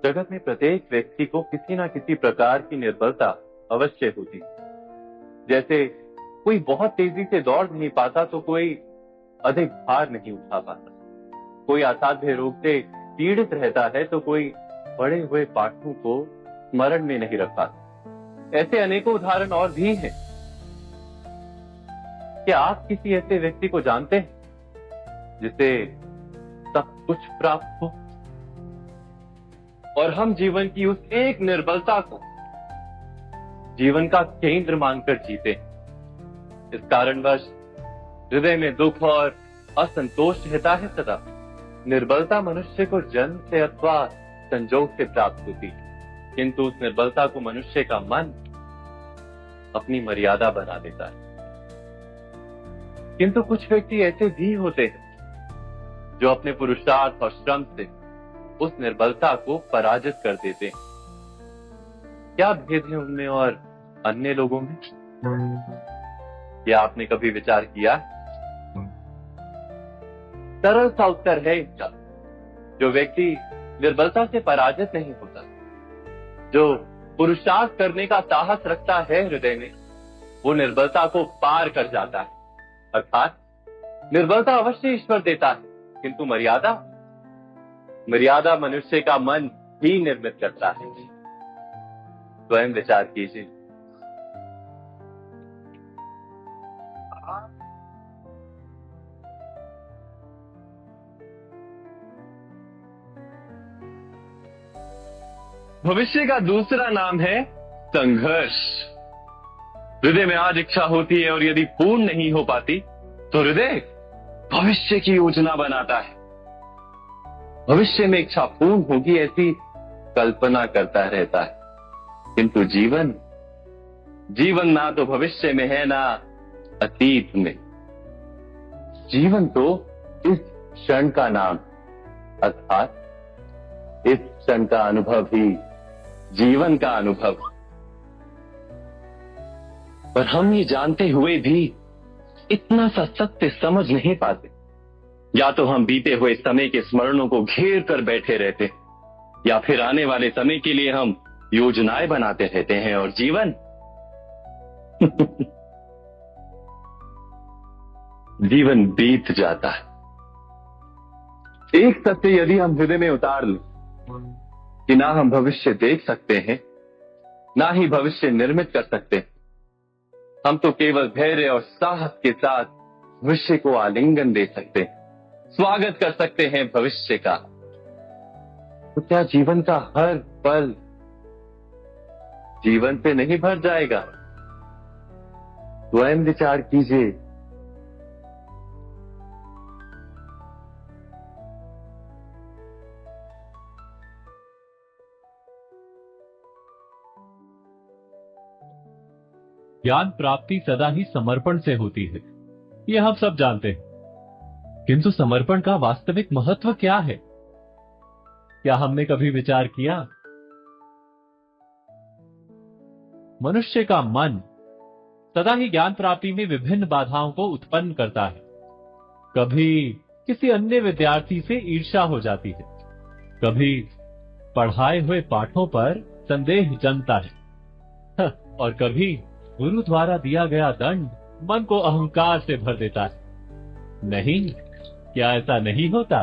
जगत में प्रत्येक व्यक्ति को किसी न किसी प्रकार की निर्बलता अवश्य होती है। जैसे कोई बहुत तेजी से दौड़ नहीं पाता तो कोई अधिक भार नहीं उठा पाता, कोई असाध्य रोग से पीड़ित रहता है तो कोई पढ़े हुए पाठों को स्मरण में नहीं रख पाता। ऐसे अनेकों उदाहरण और भी हैं। क्या आप किसी ऐसे व्यक्ति को जानते हैं जिसे सब कुछ प्राप्त हो और हम जीवन की उस एक निर्बलता को जीवन का केंद्र मानकर जीते? इस कारणवश हृदय में दुख और असंतोष रहता है सदा। निर्बलता मनुष्य को जन्म से अथवा संजोग से प्राप्त होती है, किंतु उस निर्बलता को मनुष्य का मन अपनी मर्यादा बना देता है। किंतु कुछ व्यक्ति ऐसे भी होते हैं जो अपने पुरुषार्थ और श्रम से उस निर्बलता को पराजित कर देते हैं। क्या भेद है उनमें और अन्य लोगों में? क्या आपने कभी विचार किया? सरल सा उत्तर है इसका। जो व्यक्ति निर्बलता से पराजित नहीं होता, जो पुरुषार्थ करने का साहस रखता है हृदय में, वो निर्बलता को पार कर जाता है। अर्थात निर्बलता अवश्य ईश्वर देता है, किंतु मर्यादा मनुष्य का मन ही निर्मित करता है। स्वयं विचार कीजिए। भविष्य का दूसरा नाम है संघर्ष। हृदय में आज इच्छा होती है और यदि पूर्ण नहीं हो पाती तो हृदय भविष्य की योजना बनाता है। भविष्य में इच्छा पूर्ण होगी ऐसी कल्पना करता रहता है, किंतु जीवन ना तो भविष्य में है ना अतीत में। जीवन तो इस क्षण का नाम, अर्थात इस क्षण का अनुभव ही जीवन का अनुभव। पर हम ये जानते हुए भी इतना सा सत्य समझ नहीं पाते। या तो हम बीते हुए समय के स्मरणों को घेर कर बैठे रहते, या फिर आने वाले समय के लिए हम योजनाएं बनाते रहते हैं और जीवन जीवन बीत जाता है। एक सत्य यदि हम हृदय में उतार लें कि ना हम भविष्य देख सकते हैं, ना ही भविष्य निर्मित कर सकते हैं, हम तो केवल धैर्य और साहस के साथ भविष्य को आलिंगन दे सकते हैं, स्वागत कर सकते हैं भविष्य का। तो क्या जीवन का हर पल जीवन से नहीं भर जाएगा? स्वयं विचार कीजिए। ज्ञान प्राप्ति सदा ही समर्पण से होती है, ये हम सब जानते हैं। किंतु समर्पण का वास्तविक महत्व क्या है? क्या हमने कभी विचार किया? मनुष्य का मन सदा ही ज्ञान प्राप्ति में विभिन्न बाधाओं को उत्पन्न करता है। कभी किसी अन्य विद्यार्थी से ईर्ष्या हो जाती है, कभी पढ़ाए हुए पाठों पर संदेह जमता है, और कभी गुरु द्वारा दिया गया दंड मन को अहंकार से भर देता है। नहीं, क्या ऐसा नहीं होता?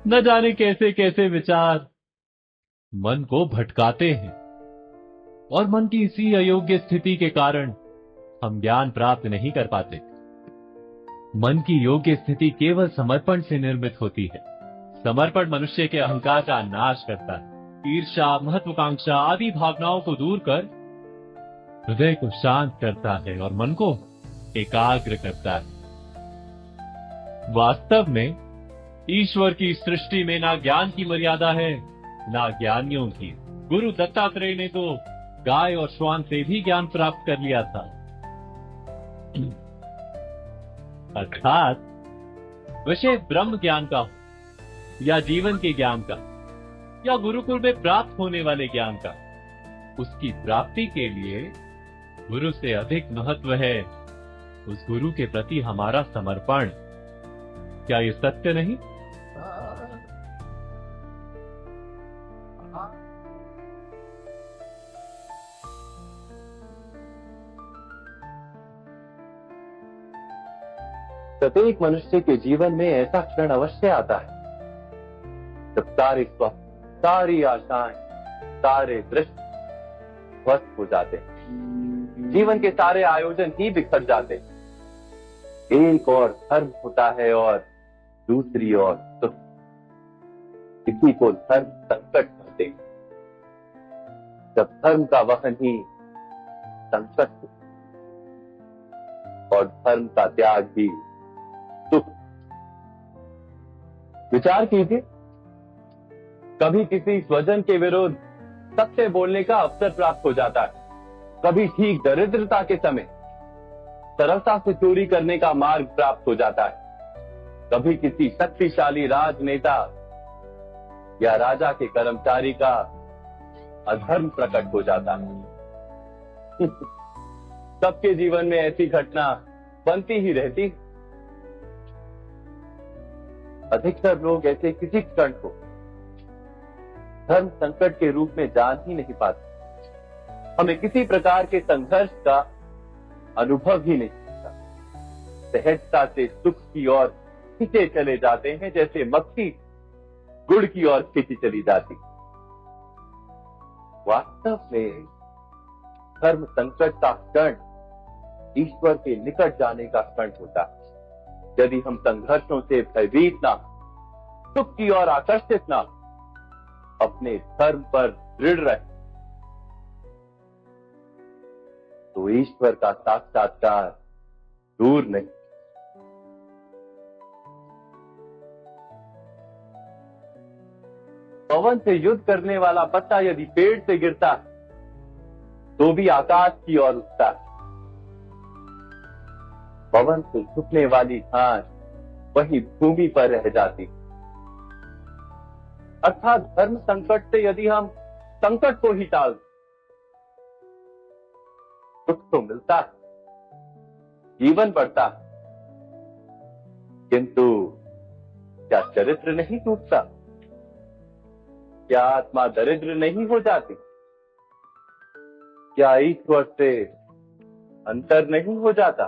न जाने कैसे कैसे विचार मन को भटकाते हैं, और मन की इसी अयोग्य स्थिति के कारण हम ज्ञान प्राप्त नहीं कर पाते। मन की योग्य स्थिति केवल समर्पण से निर्मित होती है। समर्पण मनुष्य के अहंकार का नाश करता है। ईर्ष्या, महत्वाकांक्षा आदि भावनाओं को दूर कर हृदय को शांत करता है और मन को एकाग्र करता है। वास्तव में ईश्वर की सृष्टि में ना ज्ञान की मर्यादा है, ना ज्ञानियों की। गुरु दत्तात्रेय ने तो गाय और श्वान से भी ज्ञान प्राप्त कर लिया था। अर्थात विषय ब्रह्म ज्ञान का हो, या जीवन के ज्ञान का, या गुरुकुल में प्राप्त होने वाले ज्ञान का, उसकी प्राप्ति के लिए गुरु से अधिक महत्व है उस गुरु के प्रति हमारा समर्पण। क्या ये सत्य नहीं? प्रत्येक मनुष्य के जीवन में ऐसा क्षण अवश्य आता है जब सारे स्वप्न, सारी आशाएं, सारे दृश्य ध्वस्त हो जाते हैं। जीवन के सारे आयोजन ही बिखर जाते हैं। एक और धर्म होता है और दूसरी ओर सुख। किसी को धर्म संकट कहते हैं, जब धर्म का वहन ही संकट हो और धर्म का त्याग ही सुख। विचार कीजिए, कभी किसी स्वजन के विरुद्ध सत्य बोलने का अवसर प्राप्त हो जाता है, कभी ठीक दरिद्रता के समय सरलता से चोरी करने का मार्ग प्राप्त हो जाता है, कभी किसी शक्तिशाली राजनेता या राजा के कर्मचारी का अधर्म प्रकट हो जाता है। सबके जीवन में ऐसी घटना बनती ही रहती। अधिकतर लोग ऐसे किसी क्षण को धर्म संकट के रूप में जान ही नहीं पाते। हमें किसी प्रकार के संघर्ष का अनुभव ही नहीं होता। सहजता से सुख की ओर खींचे चले जाते हैं, जैसे मक्खी गुड़ की ओर खींची चली जाती। वास्तव में धर्म संकट का क्षण ईश्वर के निकट जाने का क्षण होता है। यदि हम संघर्षों से भयभीत ना, सुख की ओर आकर्षित ना, अपने धर्म पर दृढ़ रहे, तो ईश्वर का साक्षात्कार दूर नहीं। पवन से युद्ध करने वाला पत्ता यदि पेड़ से गिरता तो भी आकाश की ओर उठता। पवन से झुकने वाली घास वही भूमि पर रह जाती। अर्थात धर्म संकट से यदि हम संकट को ही टाल, सुख तो मिलता है, जीवन बढ़ता है, किंतु क्या चरित्र नहीं टूटता? क्या आत्मा दरिद्र नहीं हो जाती? क्या ईश्वर से अंतर नहीं हो जाता?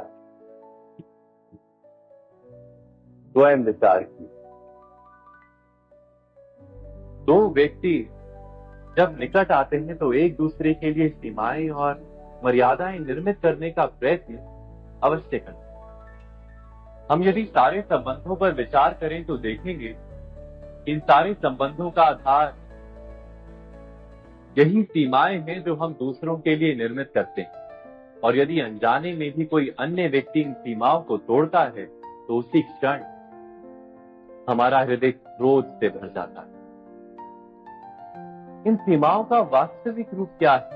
स्वयं विचार की। दो व्यक्ति जब निकट आते हैं तो एक दूसरे के लिए सीमाएं और मर्यादाएं निर्मित करने का प्रयत्न अवश्य करें। हम यदि सारे संबंधों पर विचार करें तो देखेंगे इन सारे संबंधों का आधार यही सीमाएं हैं जो हम दूसरों के लिए निर्मित करते हैं। और यदि अनजाने में भी कोई अन्य व्यक्ति इन सीमाओं को तोड़ता है तो उसी क्षण हमारा हृदय क्रोध से भर जाता है। इन सीमाओं का वास्तविक रूप क्या है?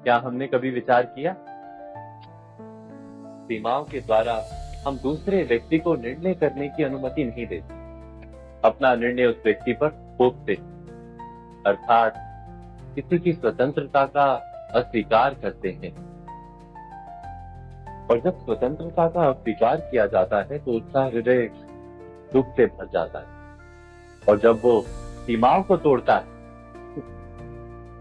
क्या हमने कभी विचार किया? सीमाओं के द्वारा हम दूसरे व्यक्ति को निर्णय करने की अनुमति नहीं देते। अपना निर्णय उस व्यक्ति पर थोपते, अर्थात किसी की स्वतंत्रता का अस्वीकार करते हैं। और जब स्वतंत्रता का अस्वीकार किया जाता है तो उसका हृदय दुख से भर जाता है। और जब वो सीमाओं को तोड़ता है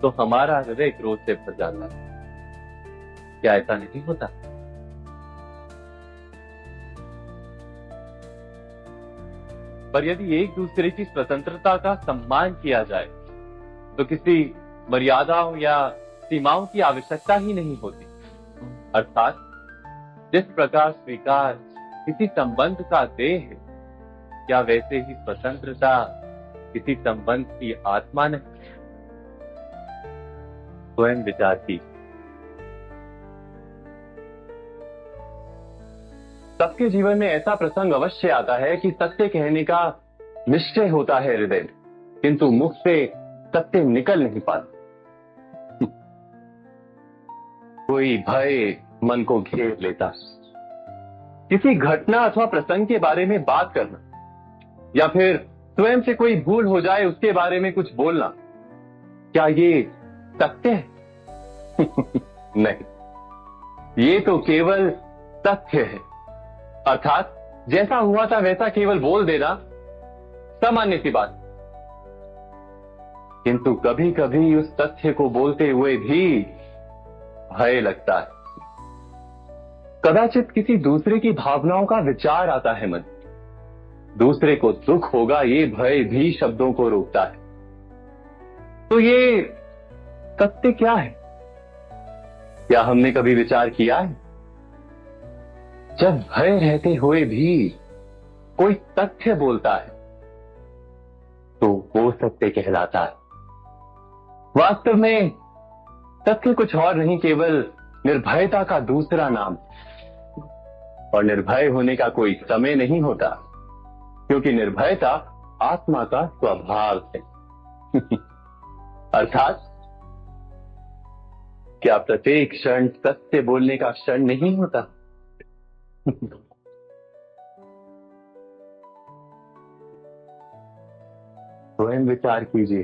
तो हमारा हृदय क्रोध से भर जाता है। क्या ऐसा नहीं होता? पर यदि एक दूसरे की स्वतंत्रता का सम्मान किया जाए तो किसी मर्यादाओं या सीमाओं की आवश्यकता ही नहीं होती। अर्थात जिस प्रकार स्वीकार किसी संबंध का देह है, क्या वैसे ही स्वतंत्रता किसी संबंध की आत्मा नहीं? स्वयं विचार की। सबके जीवन में ऐसा प्रसंग अवश्य आता है कि सत्य कहने का निश्चय होता है हृदय, किंतु मुख से सत्य निकल नहीं पाता। कोई भय मन को घेर लेता। किसी घटना अथवा प्रसंग के बारे में बात करना या फिर स्वयं से कोई भूल हो जाए उसके बारे में कुछ बोलना, क्या ये सत्य है? नहीं, ये तो केवल तथ्य है। अर्थात जैसा हुआ था वैसा केवल बोल देना सामान्य सी बात। किंतु कभी कभी उस तथ्य को बोलते हुए भी भय लगता है। कदाचित किसी दूसरे की भावनाओं का विचार आता है मन, दूसरे को दुख होगा ये भय भी शब्दों को रोकता है। तो ये सत्य क्या है? क्या हमने कभी विचार किया है? जब भय रहते हुए भी कोई तथ्य बोलता है तो वो सत्य कहलाता है। वास्तव में तथ्य कुछ और नहीं, केवल निर्भयता का दूसरा नाम। और निर्भय होने का कोई समय नहीं होता, क्योंकि निर्भयता आत्मा का स्वभाव है। अर्थात क्या प्रत्येक क्षण सत्य बोलने का क्षण नहीं होता? स्वयं विचार कीजिए।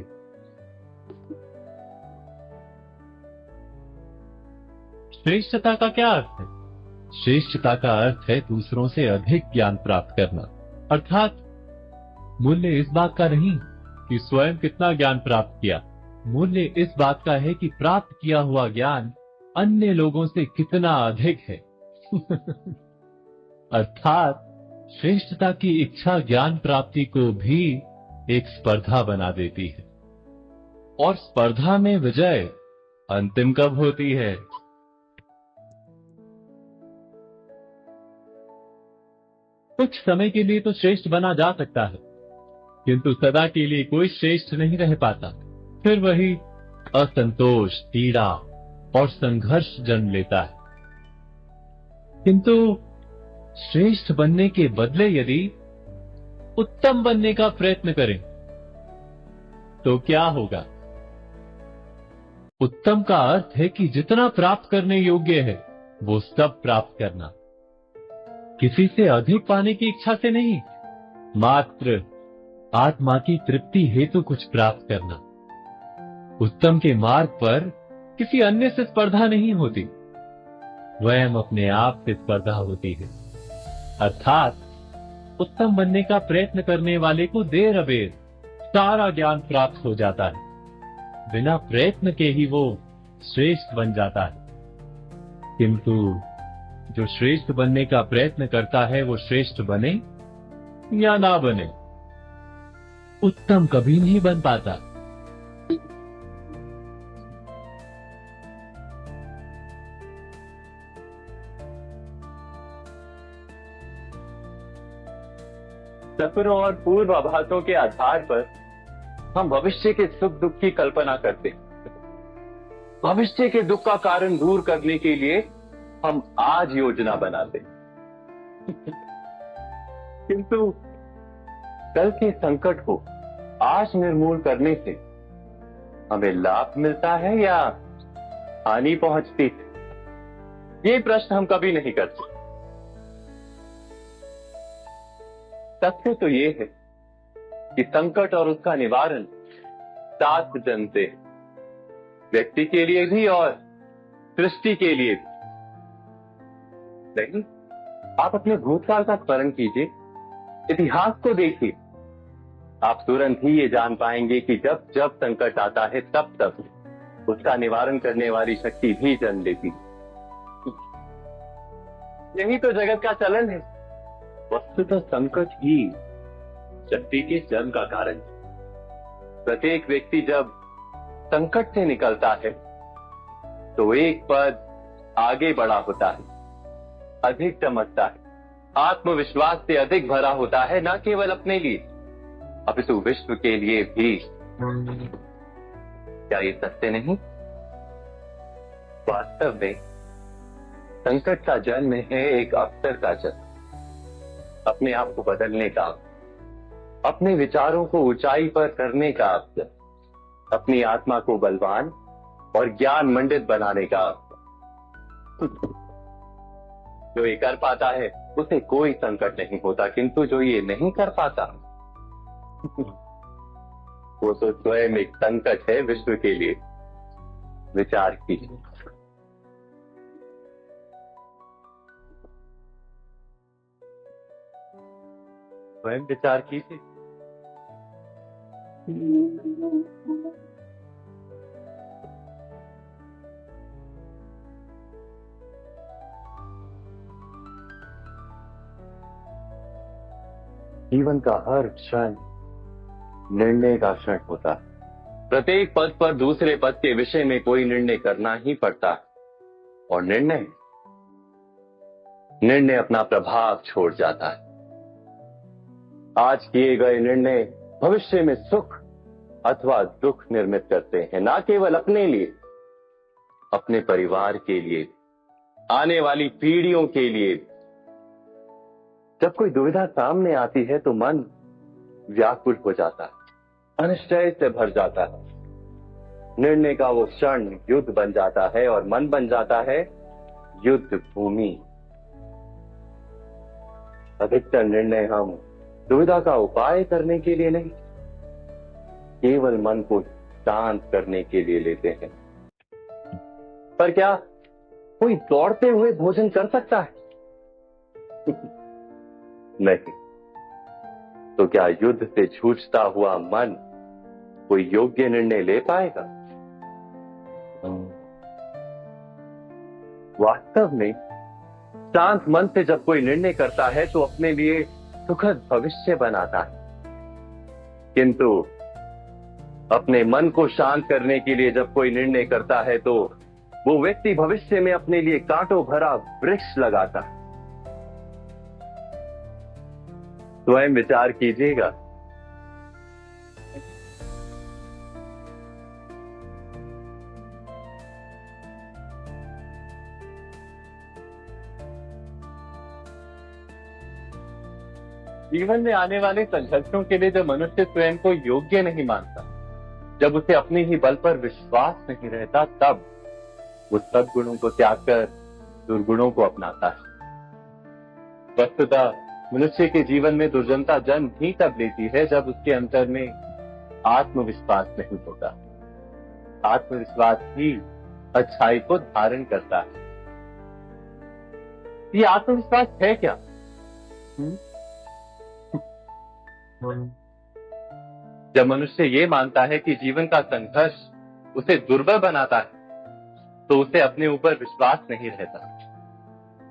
श्रेष्ठता का क्या अर्थ है? श्रेष्ठता का अर्थ है दूसरों से अधिक ज्ञान प्राप्त करना। अर्थात मूल्य इस बात का नहीं कि स्वयं कितना ज्ञान प्राप्त किया, मूल्य इस बात का है कि प्राप्त किया हुआ ज्ञान अन्य लोगों से कितना अधिक है। अर्थात श्रेष्ठता की इच्छा ज्ञान प्राप्ति को भी एक स्पर्धा बना देती है। और स्पर्धा में विजय अंतिम कब होती है? कुछ समय के लिए तो श्रेष्ठ बना जा सकता है, किंतु सदा के लिए कोई श्रेष्ठ नहीं रह पाता। फिर वही असंतोष, पीड़ा और संघर्ष जन्म लेता है। किंतु श्रेष्ठ बनने के बदले यदि उत्तम बनने का प्रयत्न करें तो क्या होगा? उत्तम का अर्थ है कि जितना प्राप्त करने योग्य है वो सब प्राप्त करना, किसी से अधिक पाने की इच्छा से नहीं, मात्र आत्मा की तृप्ति हेतु कुछ प्राप्त करना। उत्तम के मार्ग पर किसी अन्य से स्पर्धा नहीं होती, स्वयं अपने आप से स्पर्धा होती है। अर्थात उत्तम बनने का प्रयत्न करने वाले को देर अबेर सारा ज्ञान प्राप्त हो जाता है, बिना प्रयत्न के ही वो श्रेष्ठ बन जाता है। किंतु जो श्रेष्ठ बनने का प्रयत्न करता है वो श्रेष्ठ बने या ना बने, उत्तम कभी नहीं बन पाता। सपनों और पूर्वाभासों के आधार पर हम भविष्य के सुख दुख की कल्पना करते हैं। भविष्य के दुख का कारण दूर करने के लिए हम आज योजना बनाते हैं। किंतु कल के संकट को आज निर्मूल करने से हमें लाभ मिलता है या हानि पहुंचती है? ये प्रश्न हम कभी नहीं करते। तथ्य तो ये है कि संकट और उसका निवारण सात जन से, व्यक्ति के लिए भी और सृष्टि के लिए भी। लेकिन आप अपने भूतकाल का स्मरण कीजिए, इतिहास को देखिए, आप तुरंत ही ये जान पाएंगे कि जब जब संकट आता है तब तब उसका निवारण करने वाली शक्ति भी जन्म लेती है। यही तो जगत का चलन है। वस्तुतः संकट ही शक्ति के जन्म का कारण है। प्रत्येक व्यक्ति जब संकट से निकलता है तो एक पद आगे बढ़ा होता है, अधिक चमकता है, आत्मविश्वास से अधिक भरा होता है, न केवल अपने लिए अपितु विश्व के लिए भी। क्या ये सत्य नहीं? वास्तव में संकट का जन्म है एक अवसर का जन्म, अपने आप को बदलने का, अपने विचारों को ऊंचाई पर करने का अवसर, अपनी आत्मा को बलवान और ज्ञान मंडित बनाने का अवसर। जो ये कर पाता है उसे कोई संकट नहीं होता, किंतु जो ये नहीं कर पाता वो तो स्वयं एक संकट है विश्व के लिए। विचार कीजिए। स्वयं विचार कीजिए। जीवन का हर क्षण निर्णय का क्षण होता है। प्रत्येक पद पर दूसरे पद के विषय में कोई निर्णय करना ही पड़ता है, और निर्णय अपना प्रभाव छोड़ जाता है। आज किए गए निर्णय भविष्य में सुख अथवा दुख निर्मित करते हैं, ना केवल अपने लिए, अपने परिवार के लिए, आने वाली पीढ़ियों के लिए। जब कोई दुविधा सामने आती है तो मन व्याकुल हो जाता है, अनिश्चय से भर जाता है। निर्णय का वो क्षण युद्ध बन जाता है और मन बन जाता है युद्ध भूमि। अधिकतर निर्णय हम दुविधा का उपाय करने के लिए नहीं, केवल मन को शांत करने के लिए लेते हैं। पर क्या कोई दौड़ते हुए भोजन कर सकता है? नहीं। तो क्या युद्ध से जूझता हुआ मन कोई योग्य निर्णय ले पाएगा? वास्तव में शांत मन से जब कोई निर्णय करता है तो अपने लिए सुखद भविष्य बनाता है, किंतु अपने मन को शांत करने के लिए जब कोई निर्णय करता है तो वो व्यक्ति भविष्य में अपने लिए कांटों भरा वृक्ष लगाता है। स्वयं विचार कीजिएगा। जीवन में आने वाले संघर्षों के लिए जब मनुष्य स्वयं को योग्य नहीं मानता, जब उसे अपने ही बल पर विश्वास नहीं रहता, तब वो सद्गुणों को त्याग कर दुर्गुणों को अपनाता है। वस्तुतः मनुष्य के जीवन में दुर्जनता जन्म ही तब लेती है जब उसके अंतर में आत्मविश्वास नहीं होता। आत्मविश्वास ही अच्छाई को धारण करता है। ये आत्मविश्वास है क्या? जब मनुष्य ये मानता है कि जीवन का संघर्ष उसे दुर्बल बनाता है, तो उसे अपने ऊपर विश्वास नहीं रहता।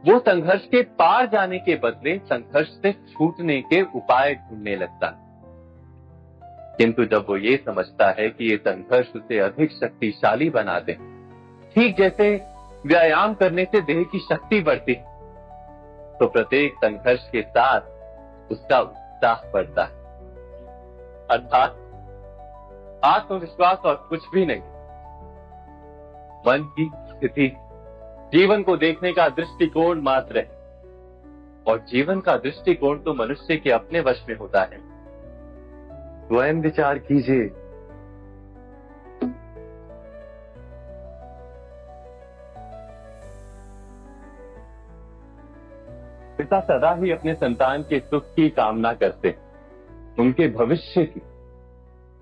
वो संघर्ष के पार जाने के बदले संघर्ष से छूटने के उपाय ढूंढने लगता है। किंतु जब वो ये समझता है कि ये संघर्ष उसे अधिक शक्तिशाली बनाते, ठीक जैसे व्यायाम करने से देह की शक्ति बढ़ती, तो प्रत्येक संघर्ष के साथ उसका उत्साह बढ़ता है। अर्थात आत्मविश्वास और कुछ भी नहीं, मन की स्थिति जीवन को देखने का दृष्टिकोण मात्र है, और जीवन का दृष्टिकोण तो मनुष्य के अपने वश में होता है। स्वयं विचार कीजिए। पिता सदा ही अपने संतान के सुख की कामना करते, उनके भविष्य की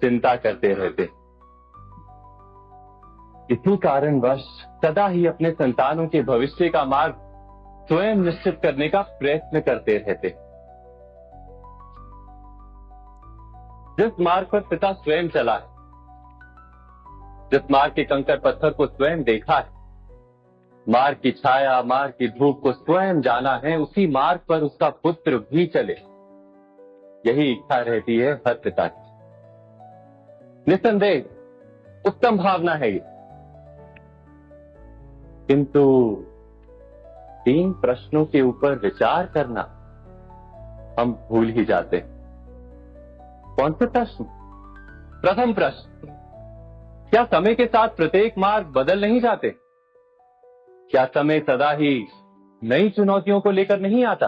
चिंता करते रहते। इसी कारणवश सदा ही अपने संतानों के भविष्य का मार्ग स्वयं निश्चित करने का प्रयत्न करते रहते। जिस मार्ग पर पिता स्वयं चला है, जिस मार्ग के कंकड़ पत्थर को स्वयं देखा है, मार्ग की छाया, मार्ग की धूप को स्वयं जाना है, उसी मार्ग पर उसका पुत्र भी चले, यही इच्छा रहती है हर पिता की। निसंदेह उत्तम भावना है ये, किंतु 3 प्रश्नों के ऊपर विचार करना हम भूल ही जाते। कौन से प्रश्न? प्रथम प्रश्न, क्या समय के साथ प्रत्येक मार्ग बदल नहीं जाते? क्या समय सदा ही नई चुनौतियों को लेकर नहीं आता?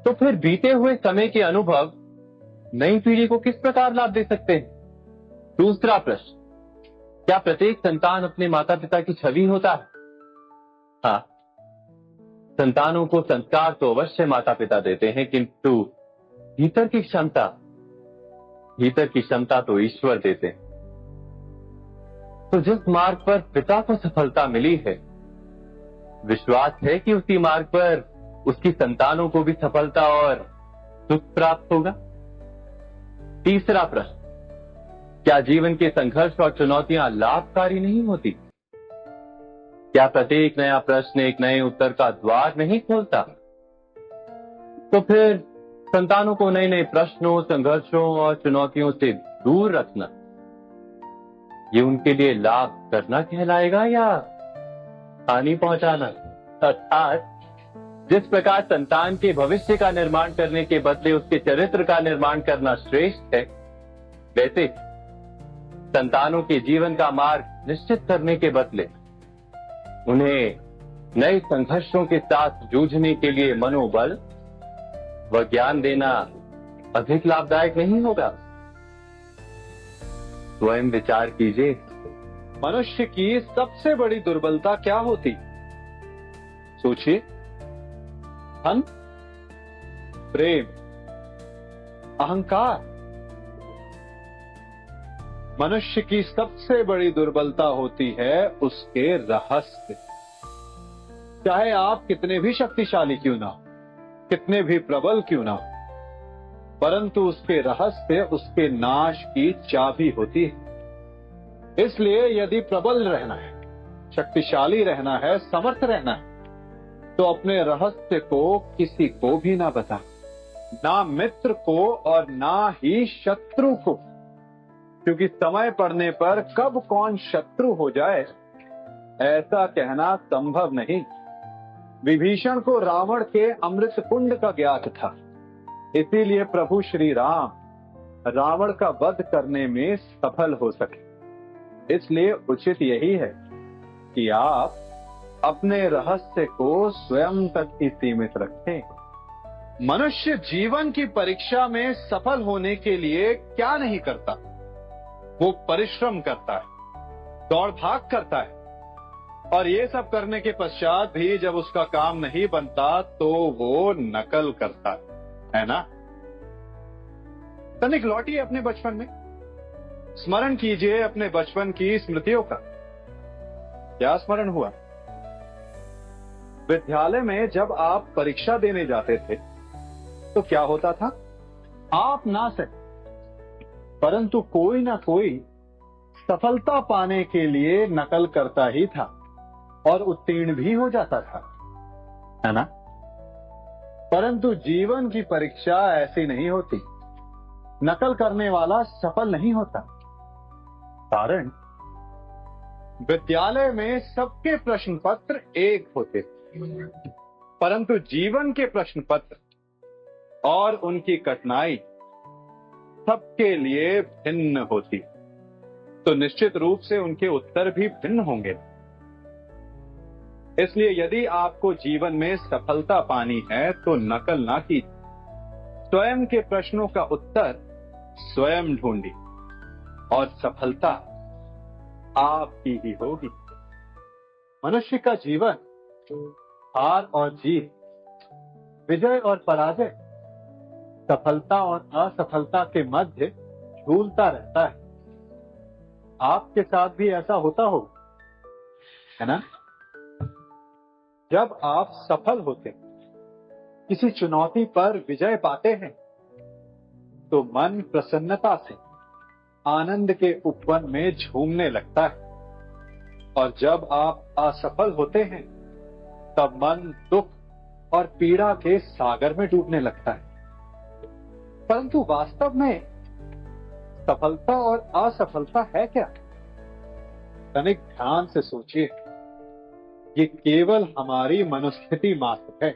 तो फिर बीते हुए समय के अनुभव नई पीढ़ी को किस प्रकार लाभ दे सकते हैं? दूसरा प्रश्न, क्या प्रत्येक संतान अपने माता पिता की छवि होता है? हाँ, संतानों को संस्कार तो अवश्य माता पिता देते हैं, किंतु भीतर की क्षमता तो ईश्वर देते हैं। तो जिस मार्ग पर पिता को सफलता मिली है, विश्वास है कि उसी मार्ग पर उसकी संतानों को भी सफलता और सुख प्राप्त होगा। तीसरा प्रश्न, क्या जीवन के संघर्ष और चुनौतियां लाभकारी नहीं होती? क्या प्रत्येक नया प्रश्न एक नए उत्तर का द्वार नहीं खोलता? तो फिर संतानों को नए नए प्रश्नों, संघर्षों और चुनौतियों से दूर रखना, ये उनके लिए लाभ करना कहलाएगा या हानि पहुंचाना? अर्थात जिस प्रकार संतान के भविष्य का निर्माण करने के बदले उसके चरित्र का निर्माण करना श्रेष्ठ है, वैसे संतानों के जीवन का मार्ग निश्चित करने के बदले उन्हें नए संघर्षों के साथ जूझने के लिए मनोबल व ज्ञान देना अधिक लाभदायक नहीं होगा? स्वयं विचार कीजिए। मनुष्य की सबसे बड़ी दुर्बलता क्या होती? सोचिए। धन, प्रेम, अहंकार। मनुष्य की सबसे बड़ी दुर्बलता होती है उसके रहस्य। चाहे आप कितने भी शक्तिशाली क्यों ना हो, कितने भी प्रबल क्यों ना हो, परंतु उसके रहस्य उसके नाश की चाबी होती है। इसलिए यदि प्रबल रहना है, शक्तिशाली रहना है, समर्थ रहना है, तो अपने रहस्य को किसी को भी ना बता, ना मित्र को और ना ही शत्रु को, क्योंकि समय पड़ने पर कब कौन शत्रु हो जाए ऐसा कहना संभव नहीं। विभीषण को रावण के अमृत कुंड का ज्ञात था, इसीलिए प्रभु श्री राम रावण का वध करने में सफल हो सके। इसलिए उचित यही है कि आप अपने रहस्य को स्वयं तक ही सीमित रखें। मनुष्य जीवन की परीक्षा में सफल होने के लिए क्या नहीं करता? वो परिश्रम करता है, दौड़ भाग करता है, और ये सब करने के पश्चात भी जब उसका काम नहीं बनता तो वो नकल करता है ना? तनिक लौटिए अपने बचपन में, स्मरण कीजिए अपने बचपन की स्मृतियों का। क्या स्मरण हुआ? विद्यालय में जब आप परीक्षा देने जाते थे तो क्या होता था? आप ना सके, परंतु कोई ना कोई सफलता पाने के लिए नकल करता ही था और उत्तीर्ण भी हो जाता था, है ना? परंतु जीवन की परीक्षा ऐसी नहीं होती। नकल करने वाला सफल नहीं होता। कारण विद्यालय में सबके प्रश्न पत्र एक होते, परंतु जीवन के प्रश्न पत्र और उनकी कठिनाई सबके लिए भिन्न होती, तो निश्चित रूप से उनके उत्तर भी भिन्न होंगे। इसलिए यदि आपको जीवन में सफलता पानी है तो नकल ना कीजिए, स्वयं के प्रश्नों का उत्तर स्वयं ढूंढिए और सफलता आपकी ही होगी। मनुष्य का जीवन हार और जीत, विजय और पराजय, सफलता और असफलता के मध्य झूलता रहता है। आपके साथ भी ऐसा होता हो, है ना? जब आप सफल होते, किसी चुनौती पर विजय पाते हैं, तो मन प्रसन्नता से आनंद के उपवन में झूमने लगता है, और जब आप असफल होते हैं तब मन दुख और पीड़ा के सागर में डूबने लगता है। परंतु वास्तव में सफलता और असफलता है क्या? तनिक ध्यान से सोचिए। ये केवल हमारी मनोस्थिति मात्र है।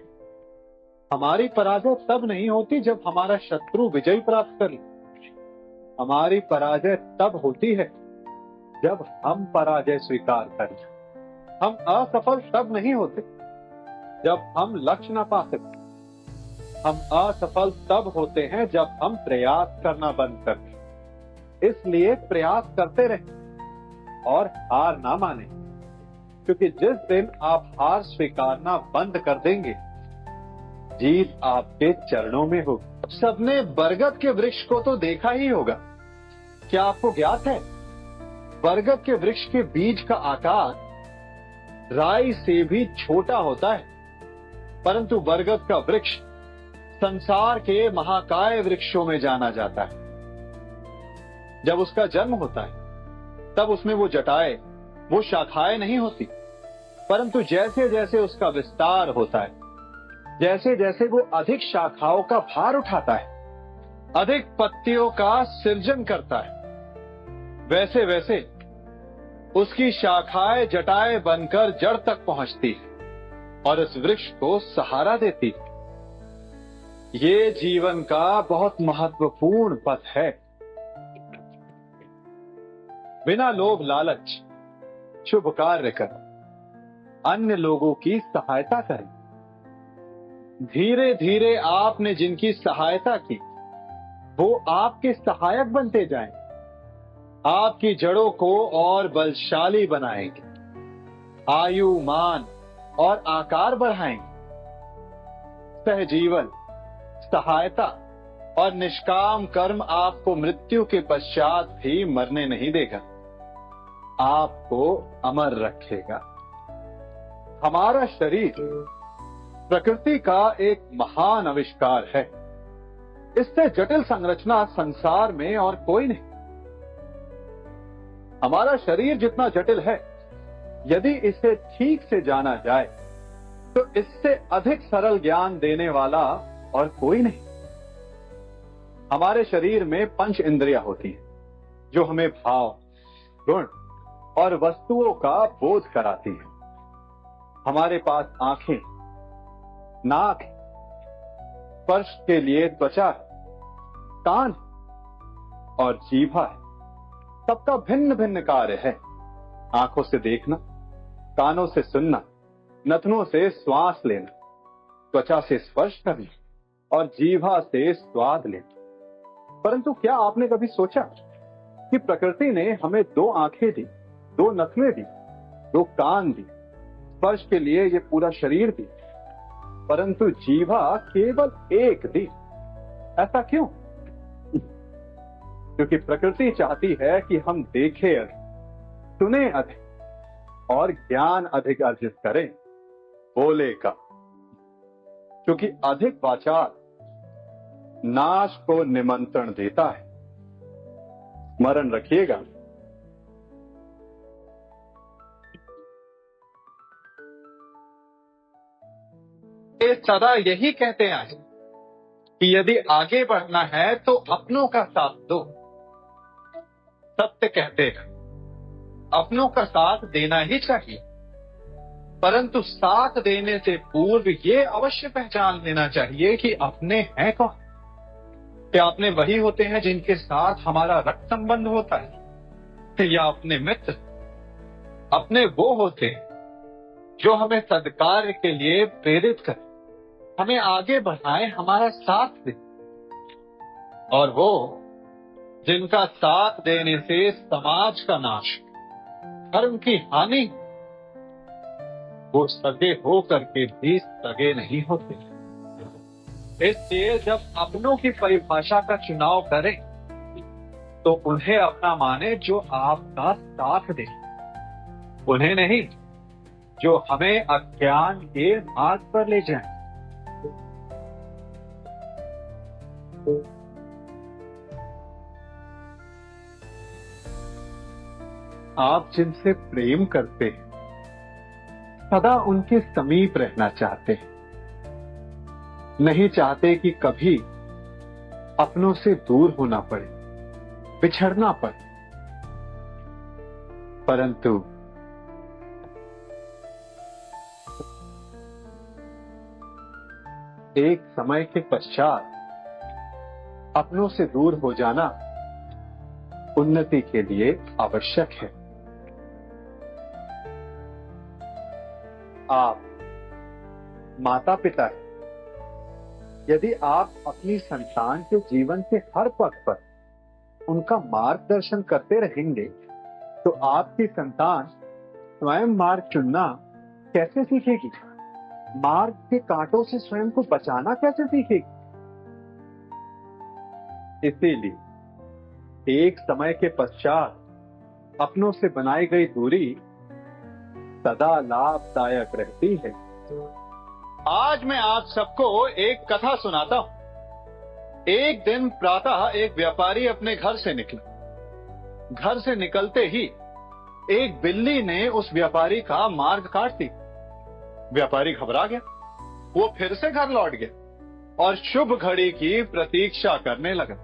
हमारी पराजय तब नहीं होती जब हमारा शत्रु विजय प्राप्त कर ले। हमारी पराजय तब होती है जब हम पराजय स्वीकार करें। हम असफल तब नहीं होते जब हम लक्ष्य न पा सके। हम असफल तब होते हैं जब हम प्रयास करना बंद कर दें। इसलिए प्रयास करते रहें और हार ना माने, क्योंकि जिस दिन आप हार स्वीकारना बंद कर देंगे, जीत आपके चरणों में होगी। सबने बरगद के वृक्ष को तो देखा ही होगा। क्या आपको ज्ञात है, बरगद के वृक्ष के बीज का आकार राई से भी छोटा होता है, परंतु बरगद का वृक्ष संसार के महाकाय वृक्षों में जाना जाता है। जब उसका जन्म होता है तब उसमें वो जटाएं, वो शाखाएं नहीं होती, परंतु जैसे जैसे उसका विस्तार होता है, जैसे जैसे वो अधिक शाखाओं का भार उठाता है, अधिक पत्तियों का सृजन करता है, वैसे वैसे उसकी शाखाएं जटाएं बनकर जड़ तक पहुंचती है और इस वृक्ष को सहारा देती है। ये जीवन का बहुत महत्वपूर्ण पथ है। बिना लोभ लालच शुभ कार्य कर अन्य लोगों की सहायता करें। धीरे धीरे आपने जिनकी सहायता की वो आपके सहायक बनते जाएं, आपकी जड़ों को और बलशाली बनाएंगे, आयु मान और आकार बढ़ाएंगे। सहजीवन, सहायता और निष्काम कर्म आपको मृत्यु के पश्चात भी मरने नहीं देगा, आपको अमर रखेगा। हमारा शरीर प्रकृति का एक महान आविष्कार है। इससे जटिल संरचना संसार में और कोई नहीं। हमारा शरीर जितना जटिल है, यदि इसे ठीक से जाना जाए तो इससे अधिक सरल ज्ञान देने वाला और कोई नहीं। हमारे शरीर में 5 इंद्रियां होती हैं जो हमें भाव, गुण और वस्तुओं का बोध कराती हैं। हमारे पास आंखें, नाक, स्पर्श के लिए त्वचा, कान और जीभा है। सबका भिन्न भिन्न कार्य है। आंखों से देखना, कानों से सुनना, नथनों से श्वास लेना, त्वचा से स्पर्श करना और जीभा से स्वाद लेना। परंतु क्या आपने कभी सोचा कि प्रकृति ने हमें 2 आंखें दी, 2 नथुएं दी, 2 कान दी, स्पर्श के लिए ये पूरा शरीर दी, परंतु जीभा केवल 1 दी? ऐसा क्यों? क्योंकि प्रकृति चाहती है कि हम देखें अधिक, सुने अधिक और ज्ञान अधिक अर्जित करें। बोले का, क्योंकि अधिक वाचाल नाश को निमंत्रण देता है। स्मरण रखिएगा, ये सदा यही कहते आए कि यदि आगे बढ़ना है तो अपनों का साथ दो। सत्य कहते हैं, अपनों का साथ देना ही चाहिए, परंतु साथ देने से पूर्व ये अवश्य पहचान लेना चाहिए कि अपने हैं कौन। क्या अपने वही होते हैं जिनके साथ हमारा रक्त संबंध होता है, या अपने मित्र? अपने वो होते हैं जो हमें सद्कार्य के लिए प्रेरित करें, हमें आगे बढ़ाएं, हमारा साथ दें। और वो जिनका साथ देने से समाज का नाश, धर्म की हानि, वो सगे हो करके भी सगे नहीं होते। इसलिए जब अपनों की परिभाषा का चुनाव करें तो उन्हें अपना माने जो आपका साथ दे, उन्हें नहीं जो हमें अज्ञान के मार्ग पर ले जाए। आप जिनसे प्रेम करते हैं सदा उनके समीप रहना चाहते हैं, नहीं चाहते कि कभी अपनों से दूर होना पड़े, बिछड़ना पड़े। परंतु एक समय के पश्चात अपनों से दूर हो जाना उन्नति के लिए आवश्यक है। आप माता पिता हैं। यदि आप अपनी संतान के जीवन के हर पथ पर उनका मार्गदर्शन करते रहेंगे तो आपकी संतान स्वयं मार्ग चुनना कैसे सीखेगी? मार्ग के कांटों से स्वयं को बचाना कैसे सीखेगी? इसीलिए एक समय के पश्चात अपनों से बनाई गई दूरी सदा लाभदायक रहती है। आज मैं आप सबको एक कथा सुनाता हूं। एक दिन प्रातः एक व्यापारी अपने घर से निकला। घर से निकलते ही एक बिल्ली ने उस व्यापारी का मार्ग काट दी। व्यापारी घबरा गया, वो फिर से घर लौट गया और शुभ घड़ी की प्रतीक्षा करने लगा।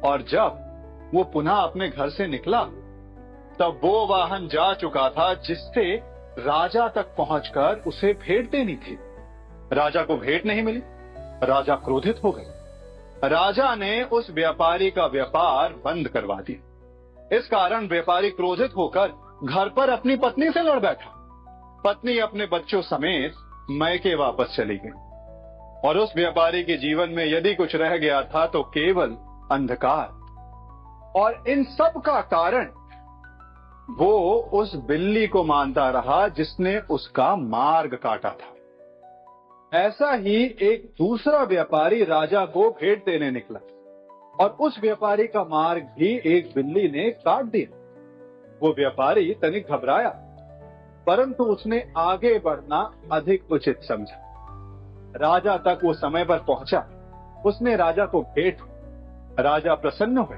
और जब वो पुनः अपने घर से निकला तब वो वाहन जा चुका था जिससे राजा तक पहुंचकर उसे भेंट देनी थी। राजा को भेंट नहीं मिली। राजा क्रोधित हो गए। राजा ने उस व्यापारी का व्यापार बंद करवा दिया। इस कारण व्यापारी क्रोधित होकर घर पर अपनी पत्नी से लड़ बैठा। पत्नी अपने बच्चों समेत मैके वापस चली गई और उस व्यापारी के जीवन में यदि कुछ रह गया था तो केवल अंधकार। और इन सब का कारण वो उस बिल्ली को मानता रहा जिसने उसका मार्ग काटा था। ऐसा ही एक दूसरा व्यापारी राजा को भेंट देने निकला और उस व्यापारी का मार्ग भी एक बिल्ली ने काट दिया। वो व्यापारी तनिक घबराया, परंतु उसने आगे बढ़ना अधिक उचित समझा। राजा तक वो समय पर पहुंचा। उसने राजा को भेंट। राजा प्रसन्न हुए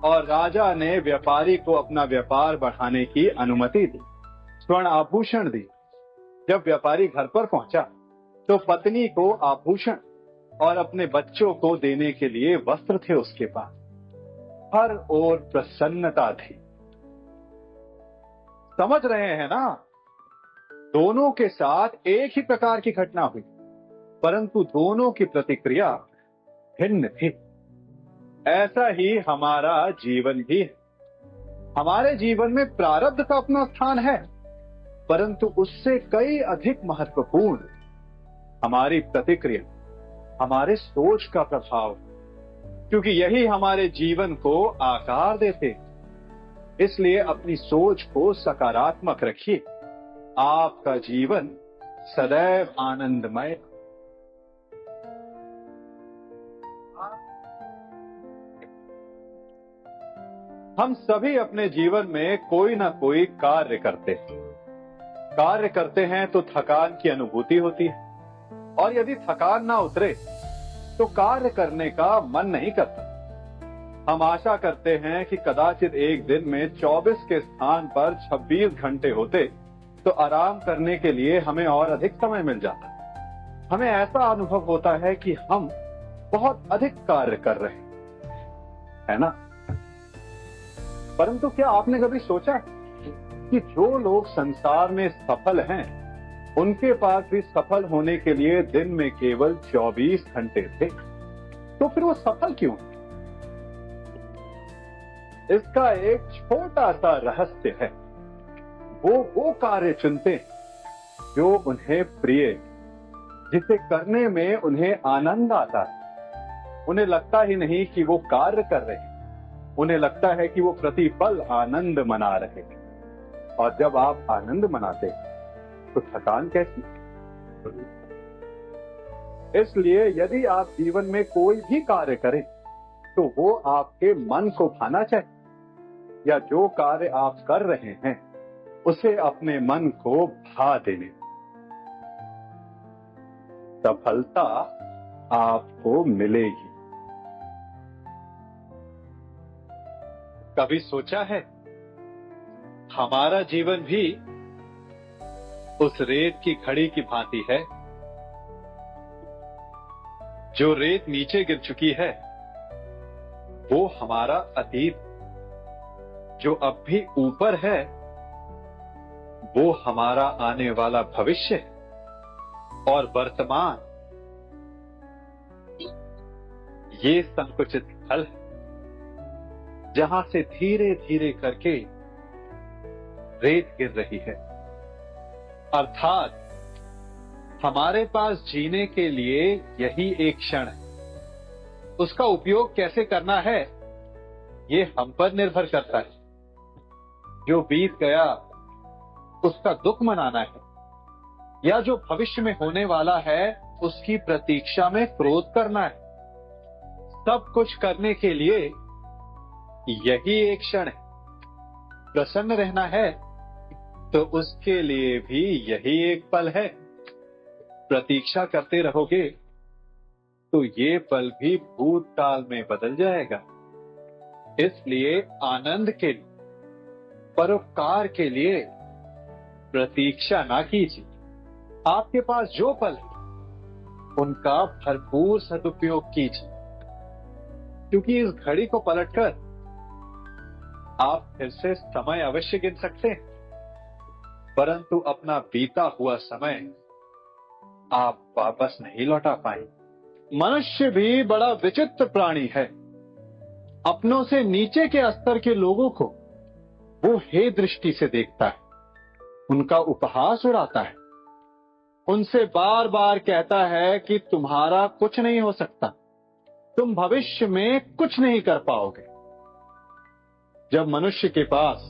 और राजा ने व्यापारी को अपना व्यापार बढ़ाने की अनुमति दी, स्वर्ण आभूषण दी। जब व्यापारी घर पर पहुंचा तो पत्नी को आभूषण और अपने बच्चों को देने के लिए वस्त्र थे उसके पास। हर ओर प्रसन्नता थी। समझ रहे हैं ना? दोनों के साथ एक ही प्रकार की घटना हुई, परंतु दोनों की प्रतिक्रिया भिन्न थी। ऐसा ही हमारा जीवन भी है। हमारे जीवन में प्रारब्ध का अपना स्थान है, परंतु उससे कई अधिक महत्वपूर्ण हमारी प्रतिक्रिया, हमारे सोच का प्रभाव, क्योंकि यही हमारे जीवन को आकार देते। इसलिए अपनी सोच को सकारात्मक रखिए। आपका जीवन सदैव आनंदमय। हम सभी अपने जीवन में कोई ना कोई कार्य करते हैं। कार्य करते हैं तो थकान की अनुभूति होती है, और यदि थकान ना उतरे तो कार्य करने का मन नहीं करता। हम आशा करते हैं कि कदाचित एक दिन में 24 के स्थान पर 26 घंटे होते तो आराम करने के लिए हमें और अधिक समय मिल जाता। हमें ऐसा अनुभव होता है कि हम बहुत अधिक कार्य कर रहे हैं, है ना? परंतु क्या आपने कभी सोचा कि जो लोग संसार में सफल हैं, उनके पास भी सफल होने के लिए दिन में केवल 24 घंटे थे? तो फिर वो सफल क्यों? इसका एक छोटा सा रहस्य है। वो कार्य चुनते हैं जो उन्हें प्रिय, जिसे करने में उन्हें आनंद आता है। उन्हें लगता ही नहीं कि वो कार्य कर रहे हैं, उन्हें लगता है कि वो प्रतिपल आनंद मना रहे हैं। और जब आप आनंद मनाते तो थकान कैसी? इसलिए यदि आप जीवन में कोई भी कार्य करें तो वो आपके मन को भाना चाहिए, या जो कार्य आप कर रहे हैं उसे अपने मन को भा देने। सफलता आपको मिलेगी। कभी सोचा है हमारा जीवन भी उस रेत की घड़ी की भांति है? जो रेत नीचे गिर चुकी है वो हमारा अतीत, जो अब भी ऊपर है वो हमारा आने वाला भविष्य, और वर्तमान ये संकुचित स्थल है जहां से धीरे धीरे करके रेत गिर रही है। अर्थात हमारे पास जीने के लिए यही एक क्षण है। उसका उपयोग कैसे करना है ये हम पर निर्भर करता है। जो बीत गया उसका दुख मनाना है, या जो भविष्य में होने वाला है उसकी प्रतीक्षा में क्रोध करना है। सब कुछ करने के लिए यही एक क्षण है। प्रसन्न रहना है तो उसके लिए भी यही एक पल है। प्रतीक्षा करते रहोगे तो ये पल भी भूतकाल में बदल जाएगा। इसलिए आनंद के लिए, परोपकार के लिए प्रतीक्षा ना कीजिए। आपके पास जो पल है उनका भरपूर सदुपयोग कीजिए, क्योंकि इस घड़ी को पलटकर आप फिर से समय अवश्य गिन सकते हैं, परंतु अपना बीता हुआ समय आप वापस नहीं लौटा पाएंगे। मनुष्य भी बड़ा विचित्र प्राणी है। अपनों से नीचे के स्तर के लोगों को वो हे दृष्टि से देखता है, उनका उपहास उड़ाता है, उनसे बार बार कहता है कि तुम्हारा कुछ नहीं हो सकता, तुम भविष्य में कुछ नहीं कर पाओगे। जब मनुष्य के पास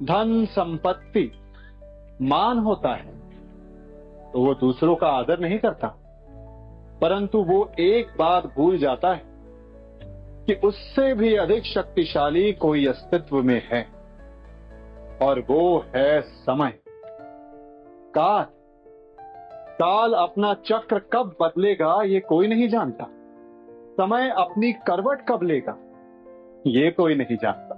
धन, संपत्ति, मान होता है तो वो दूसरों का आदर नहीं करता, परंतु वो एक बात भूल जाता है कि उससे भी अधिक शक्तिशाली कोई अस्तित्व में है, और वो है समय। काल काल अपना चक्र कब बदलेगा ये कोई नहीं जानता। समय अपनी करवट कब लेगा ये कोई नहीं जानता।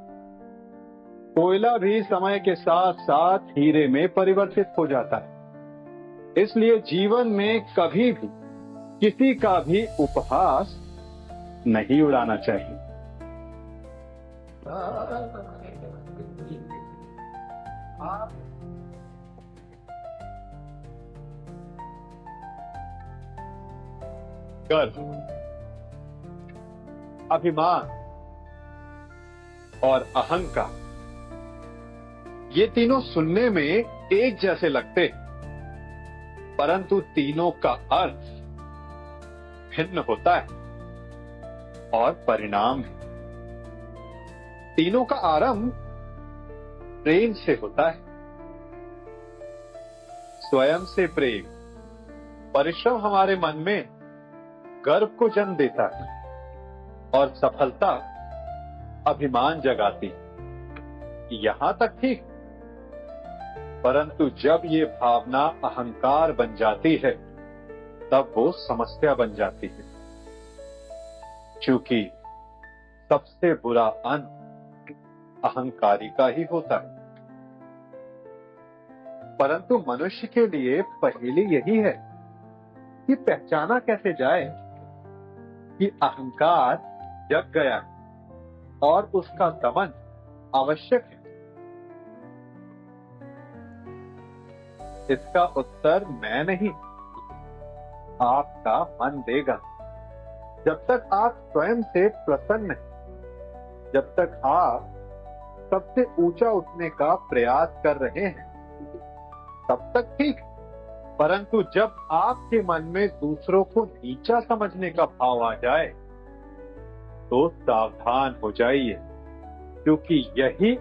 कोयला भी समय के साथ साथ हीरे में परिवर्तित हो जाता है। इसलिए जीवन में कभी भी किसी का भी उपहास नहीं उड़ाना चाहिए। गर्व, अभिमान और अहंकार, ये तीनों सुनने में एक जैसे लगते, परंतु तीनों का अर्थ भिन्न होता है और परिणाम है। तीनों का आरंभ प्रेम से होता है। स्वयं से प्रेम, परिश्रम हमारे मन में गर्व को जन्म देता है और सफलता अभिमान जगाती है। यहां तक ठीक, परंतु जब ये भावना अहंकार बन जाती है तब वो समस्या बन जाती है, क्योंकि सबसे बुरा अंत अहंकारी का ही होता है। परंतु मनुष्य के लिए पहेली यही है कि पहचाना कैसे जाए कि अहंकार जग गया और उसका दमन आवश्यक है। इसका उत्तर मैं नहीं, आपका मन देगा। जब तक आप स्वयं से प्रसन्न हैं, जब तक आप सबसे ऊंचा उठने का प्रयास कर रहे हैं, तब तक ठीक। परंतु जब आपके मन में दूसरों को नीचा समझने का भाव आ जाए तो सावधान हो जाइए, क्योंकि यही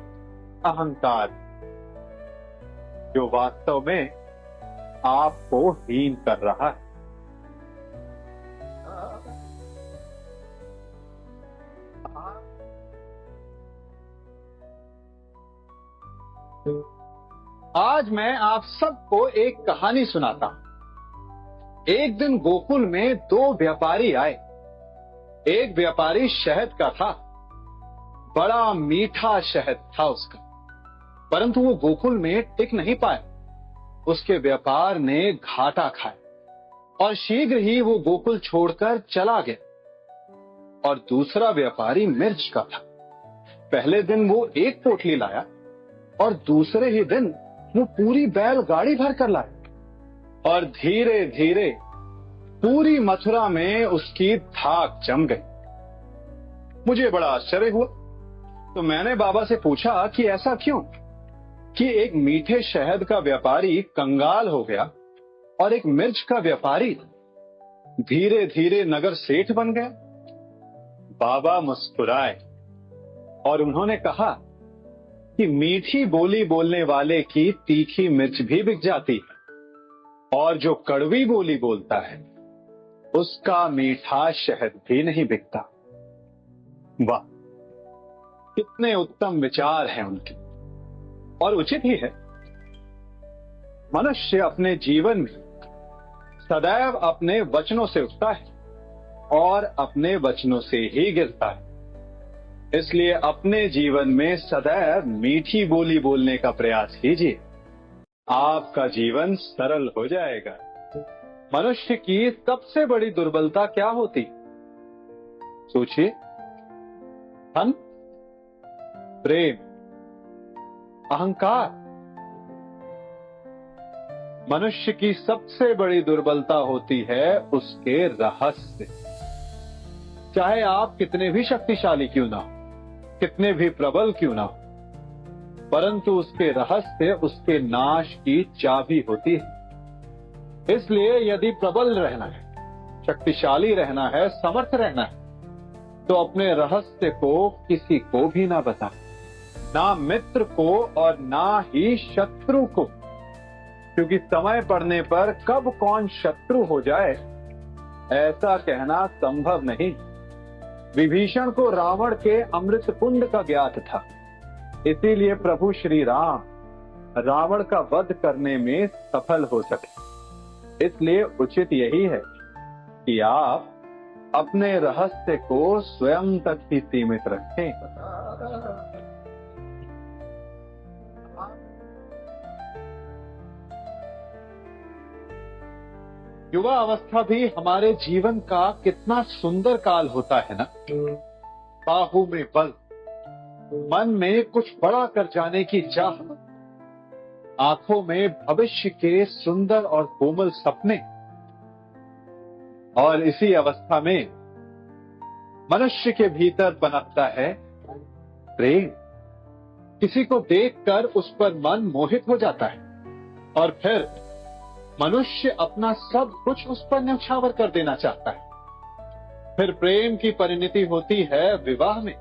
अहंकार जो वास्तव में आपको हीन कर रहा है। आज मैं आप सबको एक कहानी सुनाता हूं। एक दिन गोकुल में दो व्यापारी आए। एक व्यापारी शहद का था, बड़ा मीठा शहद था उसका, परंतु वो गोकुल में टिक नहीं पाया। उसके व्यापार ने घाटा खाया और शीघ्र ही वो गोकुल छोड़कर चला गया। और दूसरा व्यापारी मिर्च का था। पहले दिन वो एक पोटली लाया और दूसरे ही दिन वो पूरी बैलगाड़ी भर कर लाया, और धीरे धीरे पूरी मथुरा में उसकी धाक जम गई। मुझे बड़ा आश्चर्य हुआ, तो मैंने बाबा से पूछा कि ऐसा क्यों, कि एक मीठे शहद का व्यापारी कंगाल हो गया और एक मिर्च का व्यापारी धीरे धीरे नगर सेठ बन गया। बाबा मुस्कुराए और उन्होंने कहा कि मीठी बोली बोलने वाले की तीखी मिर्च भी बिक जाती है, और जो कड़वी बोली बोलता है उसका मीठा शहद भी नहीं बिकता। वाह, कितने उत्तम विचार हैं उनके, और उचित ही है। मनुष्य अपने जीवन में सदैव अपने वचनों से उठता है और अपने वचनों से ही गिरता है। इसलिए अपने जीवन में सदैव मीठी बोली बोलने का प्रयास कीजिए। आपका जीवन सरल हो जाएगा। मनुष्य की सबसे बड़ी दुर्बलता क्या होती? सोचिए। धन, प्रेम, अहंकार। मनुष्य की सबसे बड़ी दुर्बलता होती है उसके रहस्य। चाहे आप कितने भी शक्तिशाली क्यों ना हो, कितने भी प्रबल क्यों ना हो, परंतु उसके रहस्य उसके नाश की चाबी होती है। इसलिए यदि प्रबल रहना है, शक्तिशाली रहना है, समर्थ रहना है, तो अपने रहस्य को किसी को भी ना बता, ना मित्र को और ना ही शत्रु को, क्योंकि समय पड़ने पर कब कौन शत्रु हो जाए ऐसा कहना संभव नहीं। विभीषण को रावण के अमृत कुंड का ज्ञात था, इसीलिए प्रभु श्री राम रावण का वध करने में सफल हो सके। इसलिए उचित यही है कि आप अपने रहस्य को स्वयं तक ही सीमित रखें। युवा अवस्था भी हमारे जीवन का कितना सुंदर काल होता है ना। बाहु में बल, मन में कुछ बड़ा कर जाने की चाह, आंखों में भविष्य के सुंदर और कोमल सपने। और इसी अवस्था में मनुष्य के भीतर पनपता है प्रेम। किसी को देखकर उस पर मन मोहित हो जाता है और फिर मनुष्य अपना सब कुछ उस पर न्यौछावर कर देना चाहता है। फिर प्रेम की परिणति होती है विवाह में।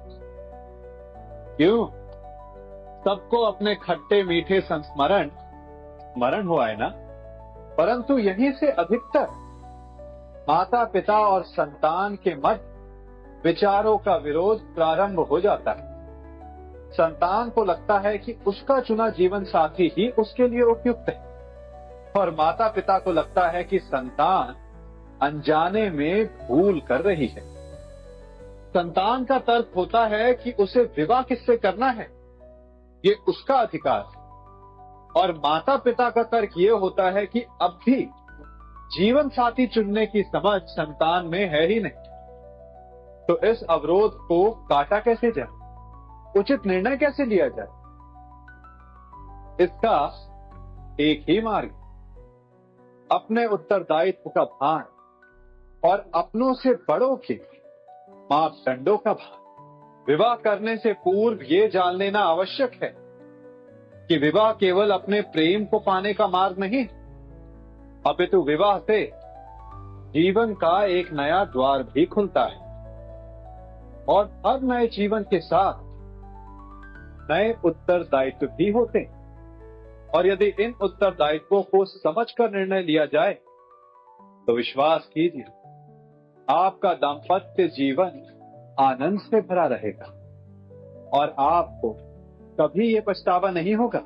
क्यों? सबको अपने खट्टे मीठे संस्मरण स्मरण हुआ है ना, परंतु यहीं से अधिकतर माता पिता और संतान के मध्य विचारों का विरोध प्रारंभ हो जाता है। संतान को लगता है कि उसका चुना जीवन साथी ही उसके लिए उपयुक्त है, और माता पिता को लगता है कि संतान अनजाने में भूल कर रही है। संतान का तर्क होता है कि उसे विवाह किससे करना है, ये उसका अधिकार है, और माता पिता का तर्क ये होता है कि अब भी जीवन साथी चुनने की समझ संतान में है ही नहीं। तो इस अवरोध को काटा कैसे जाए, उचित निर्णय कैसे लिया जाए? इसका एक ही मार्ग, अपने उत्तरदायित्व का भान और अपनों से बड़ों के मापदंडों का भान। विवाह करने से पूर्व ये जान लेना आवश्यक है कि विवाह केवल अपने प्रेम को पाने का मार्ग नहीं, अपितु विवाह से जीवन का एक नया द्वार भी खुलता है, और हर नए जीवन के साथ नए उत्तरदायित्व भी होते हैं। और यदि इन उत्तरदायित्वों को समझकर निर्णय लिया जाए तो विश्वास कीजिए आपका दाम्पत्य जीवन आनंद से भरा रहेगा, और आपको कभी ये पछतावा नहीं होगा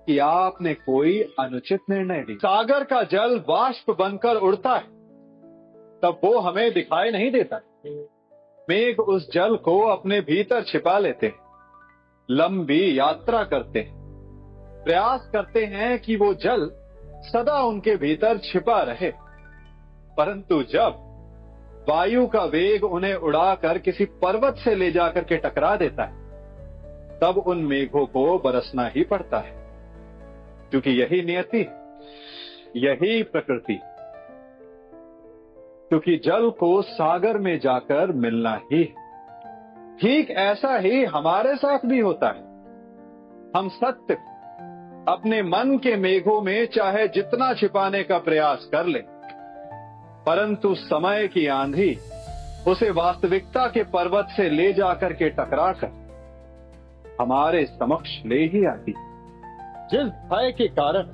कि आपने कोई अनुचित निर्णय लिया। सागर का जल वाष्प बनकर उड़ता है, तब वो हमें दिखाई नहीं देता। मेघ उस जल को अपने भीतर छिपा लेते हैं, लंबी यात्रा करते हैं, प्रयास करते हैं कि वो जल सदा उनके भीतर छिपा रहे, परंतु जब वायु का वेग उन्हें उड़ाकर किसी पर्वत से ले जाकर के टकरा देता है, तब उन मेघों को बरसना ही पड़ता है, क्योंकि यही नियति, यही प्रकृति। क्योंकि जल को सागर में जाकर मिलना ही। ठीक ऐसा ही हमारे साथ भी होता है। हम सत्य अपने मन के मेघों में चाहे जितना छिपाने का प्रयास कर ले, परंतु समय की आंधी उसे वास्तविकता के पर्वत से ले जाकर के टकराकर हमारे समक्ष ले ही आती। जिस भय के कारण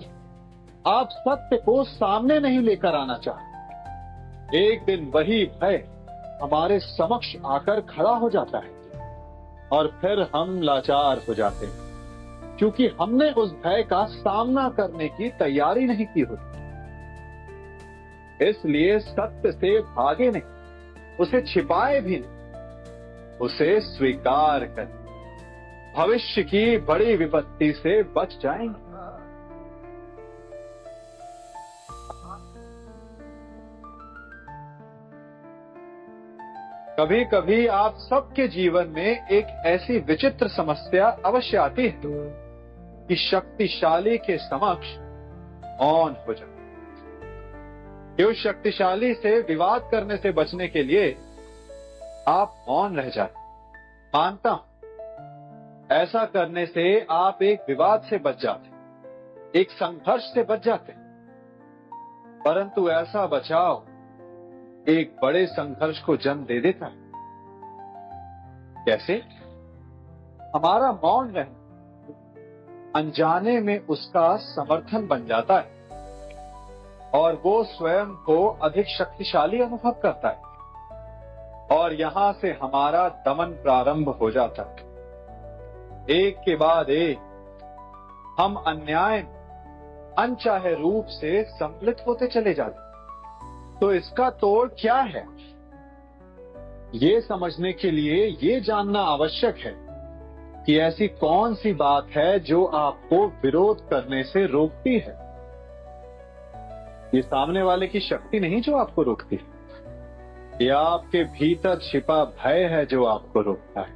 आप सत्य को सामने नहीं लेकर आना चाहते, एक दिन वही भय हमारे समक्ष आकर खड़ा हो जाता है, और फिर हम लाचार हो जाते हैं, क्योंकि हमने उस भय का सामना करने की तैयारी नहीं की होती। इसलिए सत्य से भागे नहीं, उसे छिपाए भी नहीं, उसे स्वीकार करें। भविष्य की बड़ी विपत्ति से बच जाएंगे। कभी कभी आप सबके जीवन में एक ऐसी विचित्र समस्या अवश्य आती है कि शक्तिशाली के समक्ष मौन हो जाए। कि उस शक्तिशाली से विवाद करने से बचने के लिए आप मौन रह जाते। मानता हूं ऐसा करने से आप एक विवाद से बच जाते, एक संघर्ष से बच जाते, परंतु ऐसा बचाव एक बड़े संघर्ष को जन्म दे देता है। कैसे? हमारा मौन रहना अनजाने में उसका समर्थन बन जाता है और वो स्वयं को अधिक शक्तिशाली अनुभव करता है और यहां से हमारा दमन प्रारंभ हो जाता है। एक के बाद एक हम अन्याय अनचाहे रूप से सम्मिलित होते चले जाते। तो इसका तोड़ क्या है? ये समझने के लिए ये जानना आवश्यक है कि ऐसी कौन सी बात है जो आपको विरोध करने से रोकती है। ये सामने वाले की शक्ति नहीं जो आपको रोकती है, ये आपके भीतर छिपा भय है जो आपको रोकता है।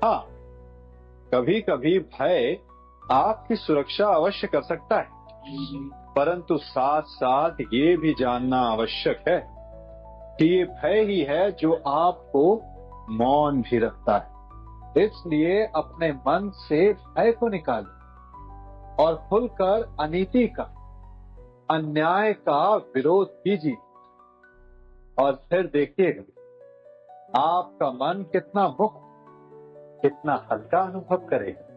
हाँ, कभी कभी भय आपकी सुरक्षा अवश्य कर सकता है, परंतु साथ साथ ये भी जानना आवश्यक है कि ये भय ही है जो आपको मौन भी रखता है। इसलिए अपने मन से भय को निकालिए और खुलकर अनीति का, अन्याय का विरोध कीजिए और फिर देखिएगा आपका मन कितना मुक्त, कितना हल्का अनुभव करेगा।